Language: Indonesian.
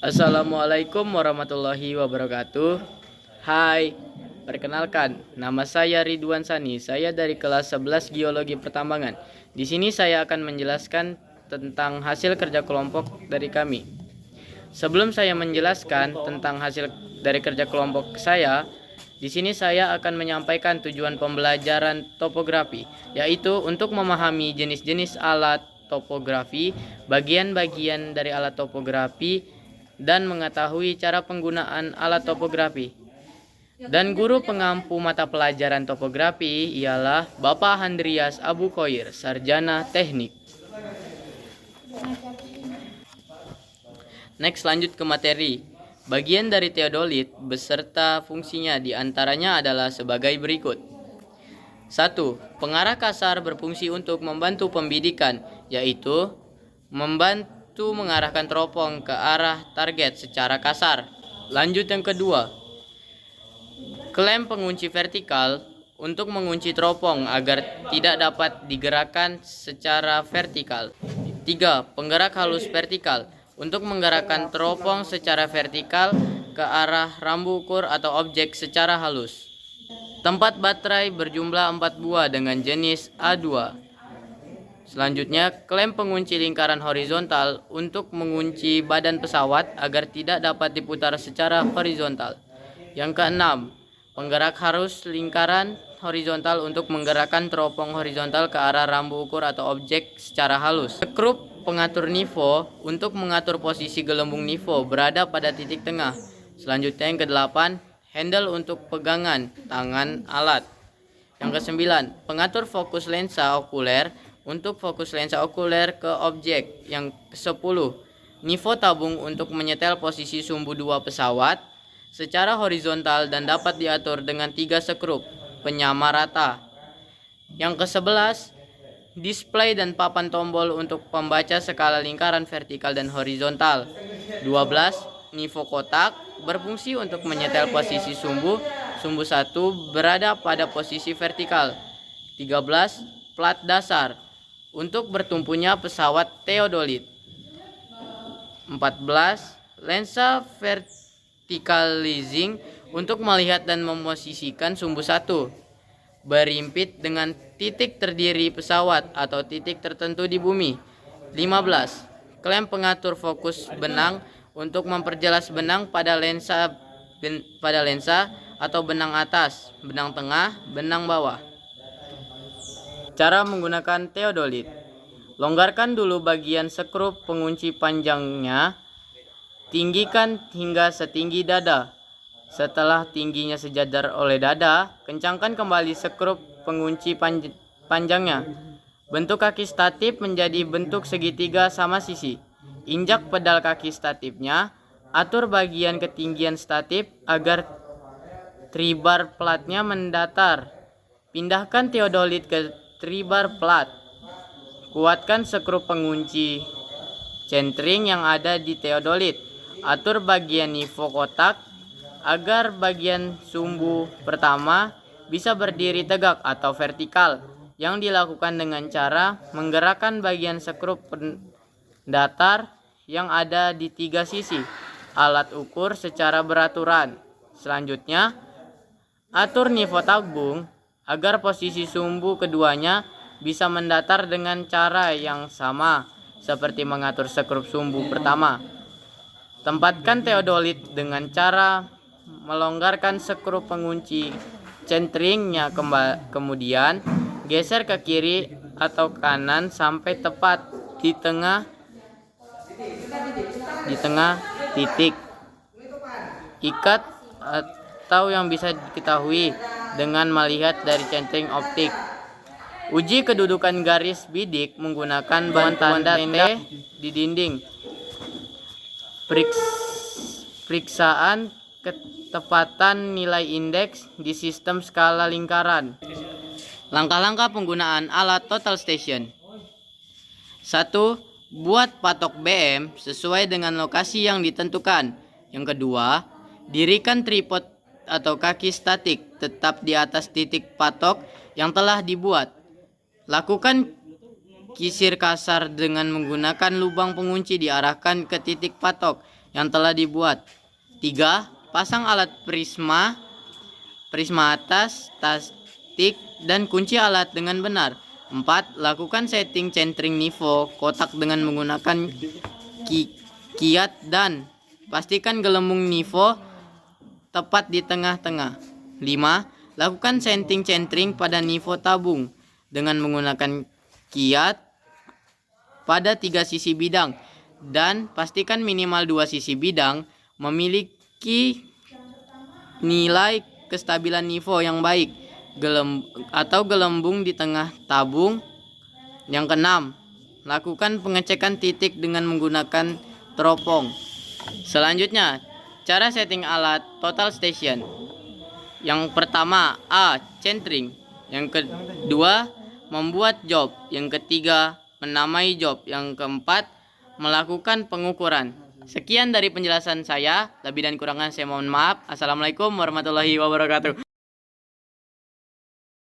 Assalamualaikum warahmatullahi wabarakatuh. Hai, perkenalkan, nama saya Ridwan Sani. Saya dari kelas 11 Geologi Pertambangan. Di sini saya akan menjelaskan tentang hasil kerja kelompok dari kami. Sebelum saya menjelaskan tentang hasil dari kerja kelompok saya, di sini saya akan menyampaikan tujuan pembelajaran topografi, yaitu untuk memahami jenis-jenis alat topografi, bagian-bagian dari alat topografi, dan mengetahui cara penggunaan alat topografi. Dan guru pengampu mata pelajaran topografi ialah Bapak Handrias Abu Khoir, Sarjana Teknik. Next, lanjut ke materi. Bagian dari teodolit beserta fungsinya diantaranya adalah sebagai berikut. 1. Pengarah kasar berfungsi untuk membantu pembidikan, yaitu membantu mengarahkan teropong ke arah target secara kasar. Lanjut yang kedua. Klem pengunci vertikal untuk mengunci teropong agar tidak dapat digerakkan secara vertikal. 3. Penggerak halus vertikal untuk menggerakkan teropong secara vertikal ke arah rambu ukur atau objek secara halus. Tempat baterai berjumlah 4 buah dengan jenis A2. Selanjutnya, klem pengunci lingkaran horizontal untuk mengunci badan pesawat agar tidak dapat diputar secara horizontal. Yang keenam, penggerak harus lingkaran horizontal untuk menggerakkan teropong horizontal ke arah rambu ukur atau objek secara halus. Skrup pengatur nifo untuk mengatur posisi gelembung nifo berada pada titik tengah. Selanjutnya yang kedelapan, handle untuk pegangan tangan alat. Yang kesembilan, pengatur fokus lensa okuler untuk fokus lensa okuler ke objek. Yang ke-10, nifo tabung untuk menyetel posisi sumbu 2 pesawat secara horizontal dan dapat diatur dengan 3 skrup penyama rata. Yang ke-11, display dan papan tombol untuk pembaca skala lingkaran vertikal dan horizontal. 12, nifo kotak berfungsi untuk menyetel posisi sumbu 1 berada pada posisi vertikal. 13, plat dasar untuk bertumpunya pesawat teodolit. 14, lensa verticalizing untuk melihat dan memosisikan sumbu 1 berimpit dengan titik terdiri pesawat atau titik tertentu di bumi. 15, klem pengatur fokus benang untuk memperjelas benang pada lensa atau benang atas, benang tengah, benang bawah. Cara menggunakan teodolit. Longgarkan dulu bagian skrup pengunci panjangnya, tinggikan hingga setinggi dada. Setelah tingginya sejajar oleh dada, kencangkan kembali skrup pengunci panjangnya. Bentuk kaki statif menjadi bentuk segitiga sama sisi. Injak pedal kaki statifnya, atur bagian ketinggian statif agar tribar platnya mendatar. Pindahkan teodolit ke tribar plat. Kuatkan skrup pengunci centering yang ada di teodolit. Atur bagian nifo kotak agar bagian sumbu pertama bisa berdiri tegak atau vertikal, yang dilakukan dengan cara menggerakkan bagian skrup pendatar yang ada di 3 sisi alat ukur secara beraturan. Selanjutnya, atur nifo tabung agar posisi sumbu keduanya bisa mendatar dengan cara yang sama seperti mengatur skrup sumbu pertama. Tempatkan teodolit dengan cara melonggarkan skrup pengunci centeringnya, kemudian geser ke kiri atau kanan sampai tepat di tengah titik. Ikat atau yang bisa diketahui dengan melihat dari centering optik. Uji kedudukan garis bidik menggunakan bahan tanda T di dinding. Periksaan ketepatan nilai indeks di sistem skala lingkaran. Langkah-langkah penggunaan alat total station. 1. Buat patok BM sesuai dengan lokasi yang ditentukan. Yang kedua, dirikan tripod atau kaki statik tetap di atas titik patok yang telah dibuat. Lakukan kisir kasar dengan menggunakan lubang pengunci diarahkan ke titik patok yang telah dibuat. 3. Pasang alat prisma atas, tastik, dan kunci alat dengan benar. 4. Lakukan setting centering nivo kotak dengan menggunakan kiat dan pastikan gelembung nivo tepat di tengah-tengah. 5. Lakukan setting centering pada nivo tabung dengan menggunakan kiat pada 3 sisi bidang dan pastikan minimal 2 sisi bidang memiliki nilai kestabilan nivo yang baik atau gelembung di tengah tabung. Yang keenam, lakukan pengecekan titik dengan menggunakan teropong. Selanjutnya, cara setting alat total station. Yang pertama, A. Centering. Yang kedua, membuat job. Yang ketiga, menamai job. Yang keempat, melakukan pengukuran. Sekian dari penjelasan saya. Lebih dan kurangnya saya mohon maaf. Assalamualaikum warahmatullahi wabarakatuh.